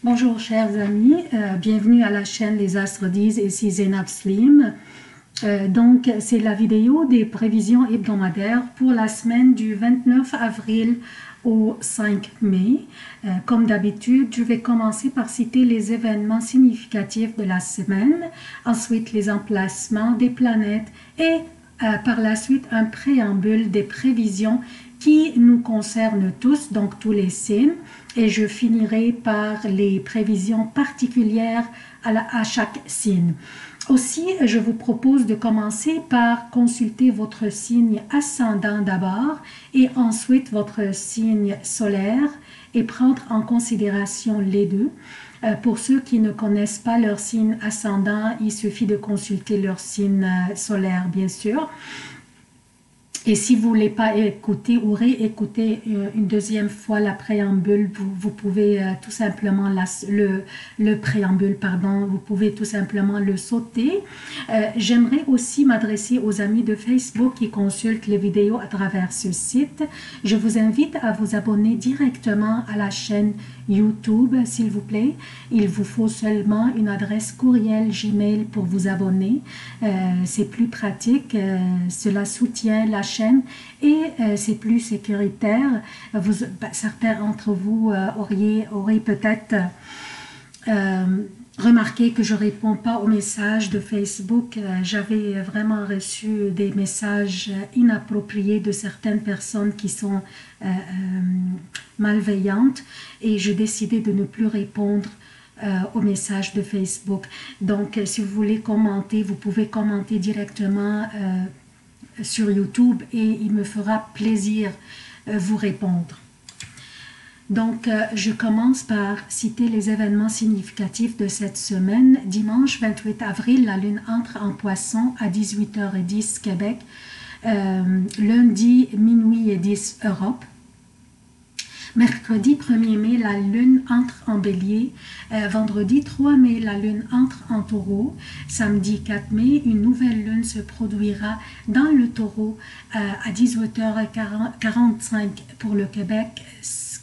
Bonjour chers amis, bienvenue à la chaîne Les Astres disent, ici Zénab Slim. Donc c'est la vidéo des prévisions hebdomadaires pour la semaine du 29 avril au 5 mai. Comme d'habitude, je vais commencer par citer les événements significatifs de la semaine, ensuite les emplacements des planètes et par la suite un préambule des prévisions qui nous concernent tous, donc tous les signes, et je finirai par les prévisions particulières à chaque signe. Aussi, je vous propose de commencer par consulter votre signe ascendant d'abord et ensuite votre signe solaire et prendre en considération les deux. Pour ceux qui ne connaissent pas leur signe ascendant, il suffit de consulter leur signe solaire, bien sûr. Et si vous ne voulez pas écouter ou réécouter une deuxième fois la préambule, vous pouvez tout simplement le préambule, pardon, vous pouvez tout simplement le sauter. J'aimerais aussi m'adresser aux amis de Facebook qui consultent les vidéos à travers ce site. Je vous invite à vous abonner directement à la chaîne YouTube, s'il vous plaît. Il vous faut seulement une adresse courriel Gmail pour vous abonner. C'est plus pratique, cela soutient la chaîne et c'est plus sécuritaire. Certains d'entre vous auraient peut-être remarqué que je ne réponds pas aux messages de Facebook. J'avais vraiment reçu des messages inappropriés de certaines personnes qui sont malveillantes et j'ai décidé de ne plus répondre aux messages de Facebook. Donc, si vous voulez commenter, vous pouvez commenter directement sur YouTube et il me fera plaisir vous répondre. Donc, je commence par citer les événements significatifs de cette semaine. Dimanche 28 avril, la Lune entre en Poisson à 18h10 Québec. Lundi, minuit et 10 Europe. Mercredi 1er mai, la Lune entre en Bélier. Vendredi 3 mai, la Lune entre en Taureau. Samedi 4 mai, une nouvelle Lune se produira dans le Taureau à 18h45 pour le Québec,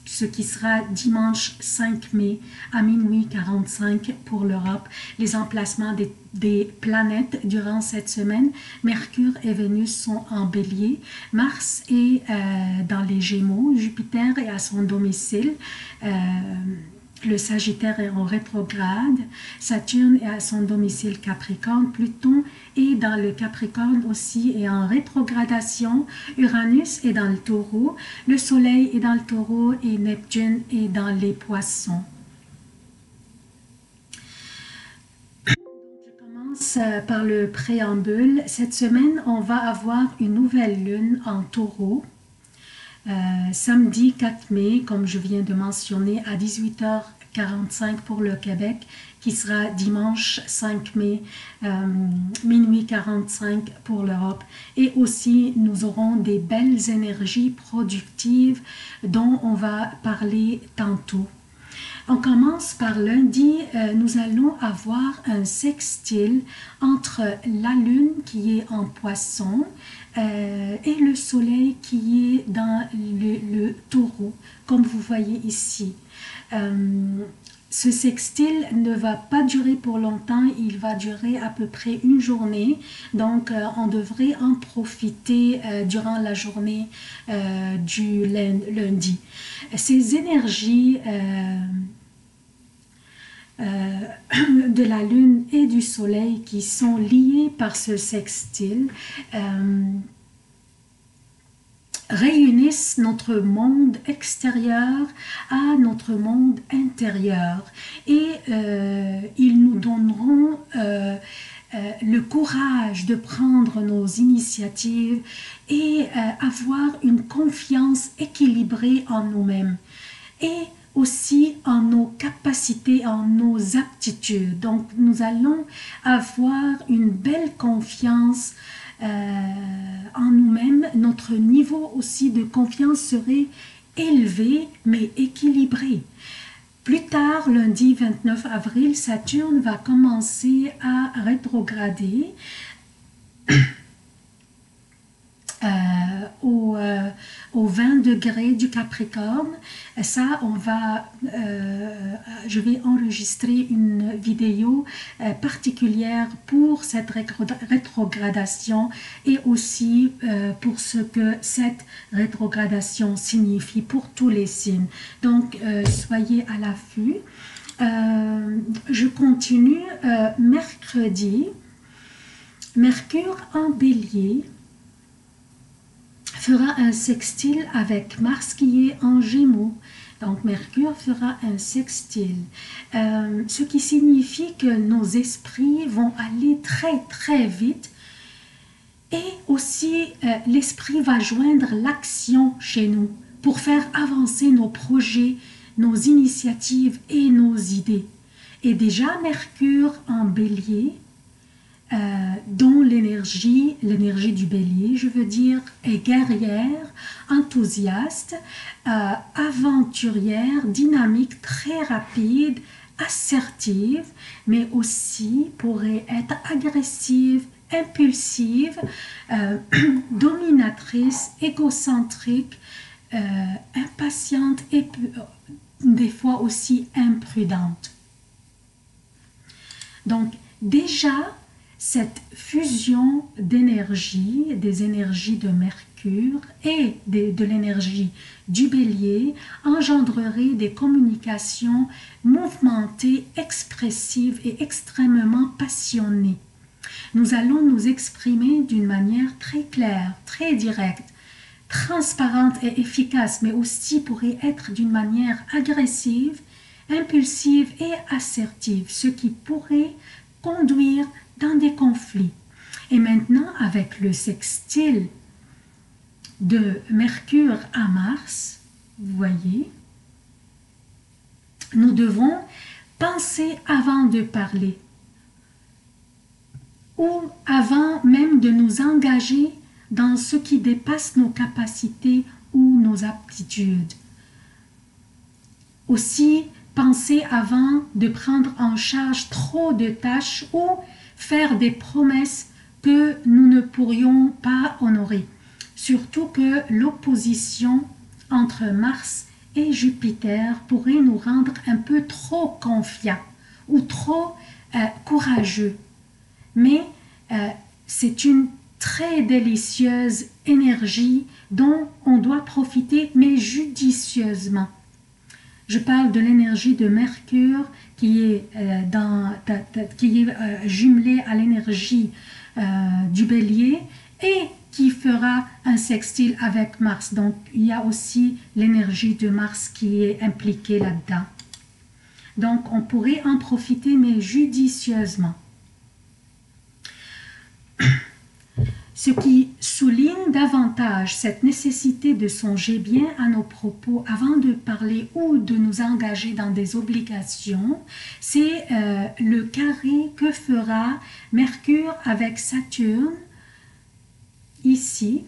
ce qui sera dimanche 5 mai à minuit 45 pour l'Europe. Les emplacements des planètes durant cette semaine, Mercure et Vénus sont en Bélier, Mars est dans les Gémeaux, Jupiter est à son domicile, le Sagittaire est en rétrograde, Saturne est à son domicile Capricorne, Pluton est dans le Capricorne aussi et en rétrogradation, Uranus est dans le Taureau, le Soleil est dans le Taureau et Neptune est dans les Poissons. Je commence par le préambule. Cette semaine, on va avoir une nouvelle lune en Taureau. Samedi 4 mai, comme je viens de mentionner, à 18h45 pour le Québec, qui sera dimanche 5 mai, minuit 45 pour l'Europe. Et aussi, nous aurons des belles énergies productives dont on va parler tantôt. On commence par lundi, nous allons avoir un sextile entre la Lune qui est en Poisson et le Soleil qui est dans le Taureau, comme vous voyez ici. Ce sextile ne va pas durer pour longtemps, il va durer à peu près une journée, donc on devrait en profiter durant la journée du lundi. Ces énergies de la Lune et du Soleil qui sont liées par ce sextile réunissent notre monde extérieur à notre monde intérieur et ils nous donneront le courage de prendre nos initiatives et avoir une confiance équilibrée en nous-mêmes et aussi en nos capacités, en nos aptitudes. Donc nous allons avoir une belle confiance en nous-mêmes. Notre niveau aussi de confiance serait élevé mais équilibré. Plus tard, lundi 29 avril, Saturne va commencer à rétrograder aux 20 degrés du Capricorne. Ça, je vais enregistrer une vidéo particulière pour cette rétrogradation et aussi pour ce que cette rétrogradation signifie pour tous les signes. Donc, soyez à l'affût. Je continue. Mercredi, Mercure en Bélier fera un sextile avec Mars qui est en Gémeaux. Donc Mercure fera un sextile, ce qui signifie que nos esprits vont aller très très vite et aussi l'esprit va joindre l'action chez nous pour faire avancer nos projets, nos initiatives et nos idées. Et déjà Mercure en Bélier, dont l'énergie du bélier, je veux dire, est guerrière, enthousiaste, aventurière, dynamique, très rapide, assertive, mais aussi pourrait être agressive, impulsive, dominatrice, égocentrique, impatiente et des fois aussi imprudente. Donc déjà, cette fusion d'énergie, des énergies de Mercure et de l'énergie du Bélier engendrerait des communications mouvementées, expressives et extrêmement passionnées. Nous allons nous exprimer d'une manière très claire, très directe, transparente et efficace, mais aussi pourrait être d'une manière agressive, impulsive et assertive, ce qui pourrait conduire dans des conflits. Et maintenant, avec le sextile de Mercure à Mars, vous voyez, nous devons penser avant de parler ou avant même de nous engager dans ce qui dépasse nos capacités ou nos aptitudes. Aussi, penser avant de prendre en charge trop de tâches ou faire des promesses que nous ne pourrions pas honorer. Surtout que l'opposition entre Mars et Jupiter pourrait nous rendre un peu trop confiants ou trop courageux. Mais c'est une très délicieuse énergie dont on doit profiter, mais judicieusement. Je parle de l'énergie de Mercure qui est, jumelée à l'énergie du Bélier et qui fera un sextile avec Mars. Donc, il y a aussi l'énergie de Mars qui est impliquée là-dedans. Donc, on pourrait en profiter, mais judicieusement. Ce qui souligne davantage cette nécessité de songer bien à nos propos avant de parler ou de nous engager dans des obligations, c'est le carré que fera Mercure avec Saturne ici,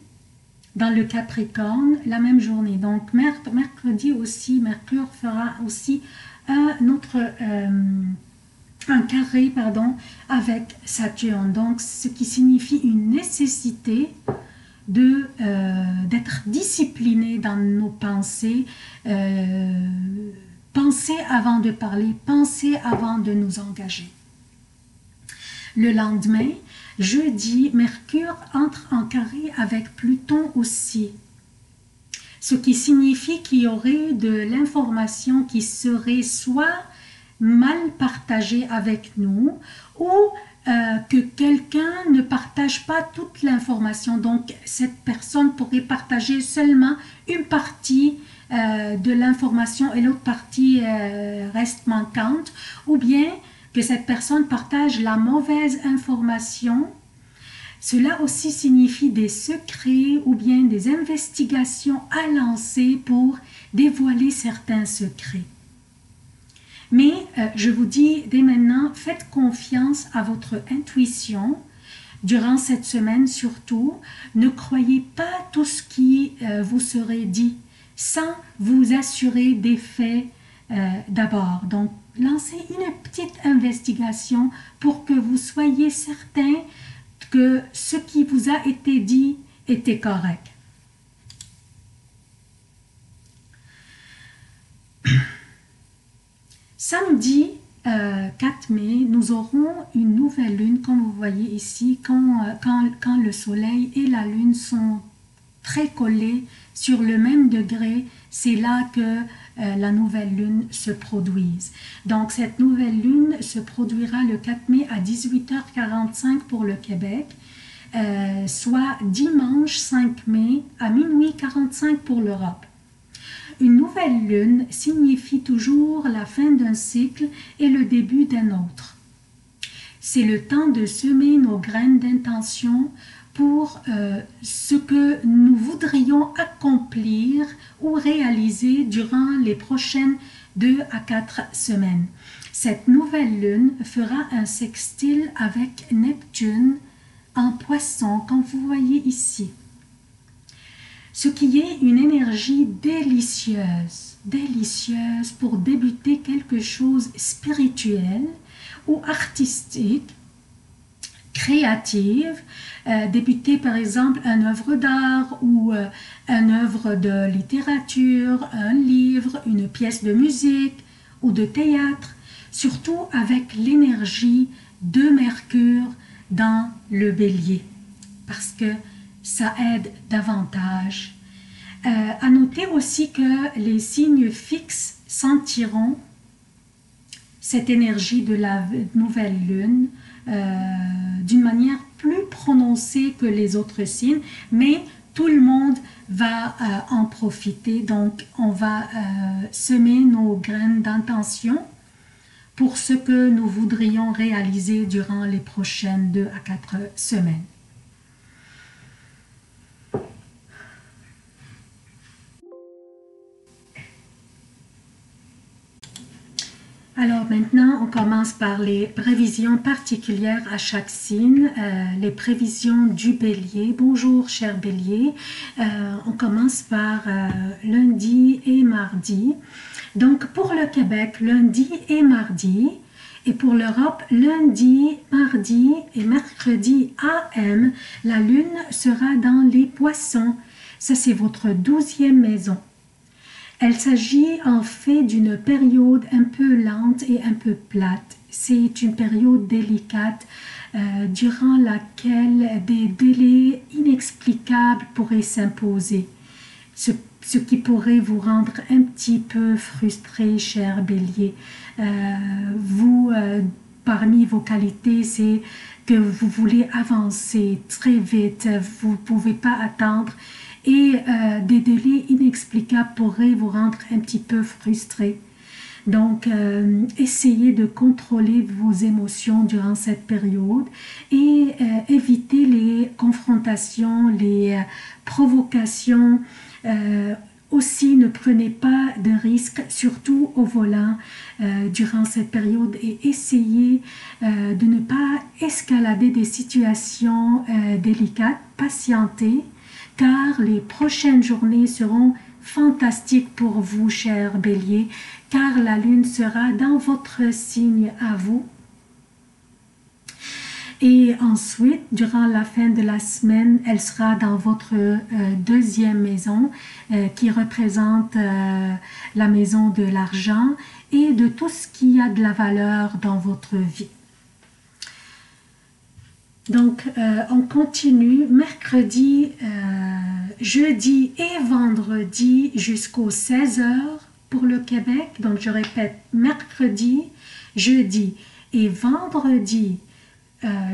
dans le Capricorne, la même journée. Donc mercredi aussi, Mercure fera aussi un carré avec Saturne, donc ce qui signifie une nécessité d'être discipliné dans nos pensées, penser avant de parler, penser avant de nous engager. Le lendemain, jeudi, Mercure entre en carré avec Pluton aussi, ce qui signifie qu'il y aurait de l'information qui serait soit mal partagé avec nous ou que quelqu'un ne partage pas toute l'information. Donc, cette personne pourrait partager seulement une partie de l'information et l'autre partie reste manquante, ou bien que cette personne partage la mauvaise information. Cela aussi signifie des secrets ou bien des investigations à lancer pour dévoiler certains secrets. Mais je vous dis dès maintenant, faites confiance à votre intuition durant cette semaine surtout. Ne croyez pas tout ce qui vous serait dit sans vous assurer des faits d'abord. Donc, lancez une petite investigation pour que vous soyez certain que ce qui vous a été dit était correct. Samedi 4 mai, nous aurons une nouvelle lune, comme vous voyez ici, quand le soleil et la lune sont très collés sur le même degré, c'est là que la nouvelle lune se produise. Donc cette nouvelle lune se produira le 4 mai à 18h45 pour le Québec, soit dimanche 5 mai à minuit 45 pour l'Europe. Une nouvelle lune signifie toujours la fin d'un cycle et le début d'un autre. C'est le temps de semer nos graines d'intention pour ce que nous voudrions accomplir ou réaliser durant les prochaines 2 à 4 semaines. Cette nouvelle lune fera un sextile avec Neptune en Poisson, comme vous voyez ici. Ce qui est une énergie délicieuse pour débuter quelque chose spirituel ou artistique, créative, débuter par exemple une œuvre d'art ou une œuvre de littérature, un livre, une pièce de musique ou de théâtre, surtout avec l'énergie de Mercure dans le Bélier, parce que ça aide davantage. À noter aussi que les signes fixes sentiront cette énergie de la nouvelle lune d'une manière plus prononcée que les autres signes, mais tout le monde va en profiter. Donc, on va semer nos graines d'intention pour ce que nous voudrions réaliser durant les prochaines 2 à 4 semaines. Alors maintenant, on commence par les prévisions particulières à chaque signe, les prévisions du Bélier. Bonjour cher Bélier, on commence par lundi et mardi. Donc pour le Québec, lundi et mardi, et pour l'Europe, lundi, mardi et mercredi AM, la lune sera dans les Poissons. Ça c'est votre 12e maison. Elle s'agit en fait d'une période un peu lente et un peu plate. C'est une période délicate durant laquelle des délais inexplicables pourraient s'imposer, ce qui pourrait vous rendre un petit peu frustré, cher Bélier. Parmi vos qualités, c'est que vous voulez avancer très vite, vous ne pouvez pas attendre. Et des délais inexplicables pourraient vous rendre un petit peu frustré. Donc, essayez de contrôler vos émotions durant cette période et évitez les confrontations, les provocations. Aussi, ne prenez pas de risques, surtout au volant durant cette période, et essayez de ne pas escalader des situations délicates, patientez, car les prochaines journées seront fantastiques pour vous, cher Bélier, car la lune sera dans votre signe à vous. Et ensuite, durant la fin de la semaine, elle sera dans votre 2e maison, qui représente la maison de l'argent et de tout ce qui a de la valeur dans votre vie. Donc, on continue mercredi, jeudi et vendredi jusqu'aux 16h pour le Québec. Donc, je répète, mercredi, jeudi et vendredi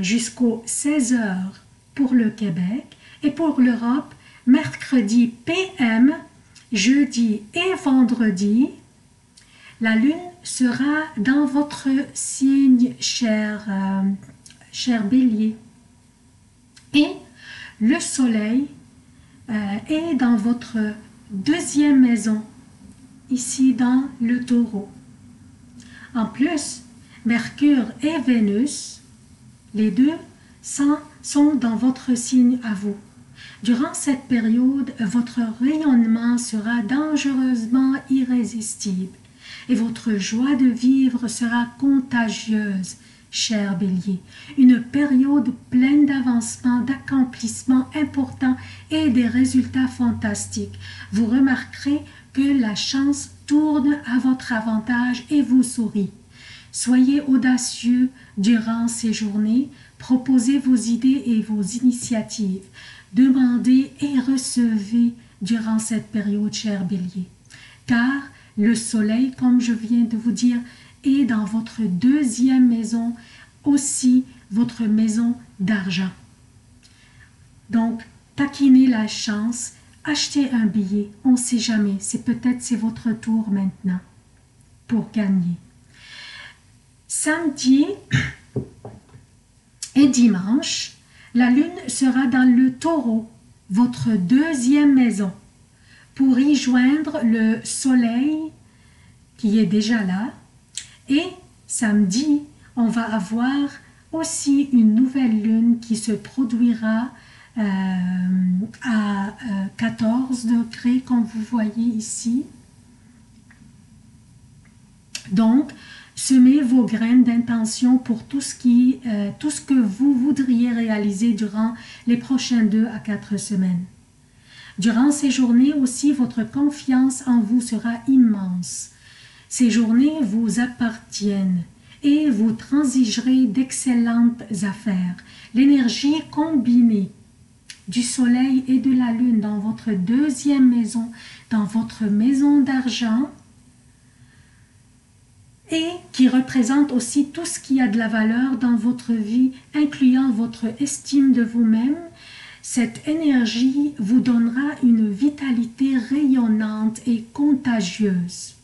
jusqu'aux 16h pour le Québec. Et pour l'Europe, mercredi PM, jeudi et vendredi, la lune sera dans votre signe, cher Bélier. Et le soleil est dans votre 2e maison, ici dans le Taureau. En plus, Mercure et Vénus, les deux sont dans votre signe à vous. Durant cette période, votre rayonnement sera dangereusement irrésistible et votre joie de vivre sera contagieuse, cher Bélier. Une période pleine d'avancements, d'accomplissements importants et des résultats fantastiques. Vous remarquerez que la chance tourne à votre avantage et vous sourit. Soyez audacieux durant ces journées, proposez vos idées et vos initiatives, demandez et recevez durant cette période, cher Bélier. Car le soleil, comme je viens de vous dire, est dans votre deuxième maison, aussi votre maison d'argent. Donc, taquinez la chance, achetez un billet, on ne sait jamais, c'est votre tour maintenant pour gagner. Samedi et dimanche, la lune sera dans le taureau, votre deuxième maison, pour y joindre le soleil qui est déjà là. Et samedi, on va avoir aussi une nouvelle lune qui se produira à 14 degrés, comme vous voyez ici. Donc, semez vos graines d'intention pour tout ce que vous voudriez réaliser durant les prochaines 2 à 4 semaines. Durant ces journées aussi, votre confiance en vous sera immense. Ces journées vous appartiennent et vous transigerez d'excellentes affaires. L'énergie combinée du soleil et de la lune dans votre deuxième maison, dans votre maison d'argent, et qui représente aussi tout ce qui a de la valeur dans votre vie, incluant votre estime de vous-même. Cette énergie vous donnera une vitalité rayonnante et contagieuse.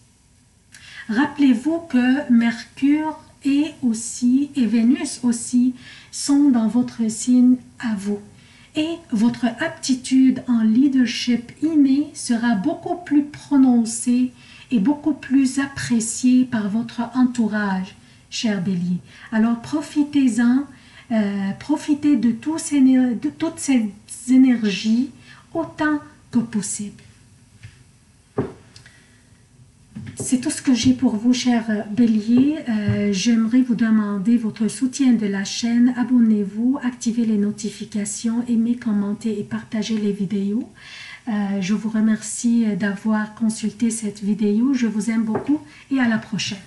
Rappelez-vous que Mercure et Vénus aussi sont dans votre signe à vous. Et votre aptitude en leadership inné sera beaucoup plus prononcée et beaucoup plus appréciée par votre entourage, cher Bélier. Alors profitez-en, profitez de toutes ces énergies autant que possible. C'est tout ce que j'ai pour vous, cher Bélier. J'aimerais vous demander votre soutien de la chaîne. Abonnez-vous, activez les notifications, aimez, commentez et partagez les vidéos. Je vous remercie d'avoir consulté cette vidéo. Je vous aime beaucoup et à la prochaine.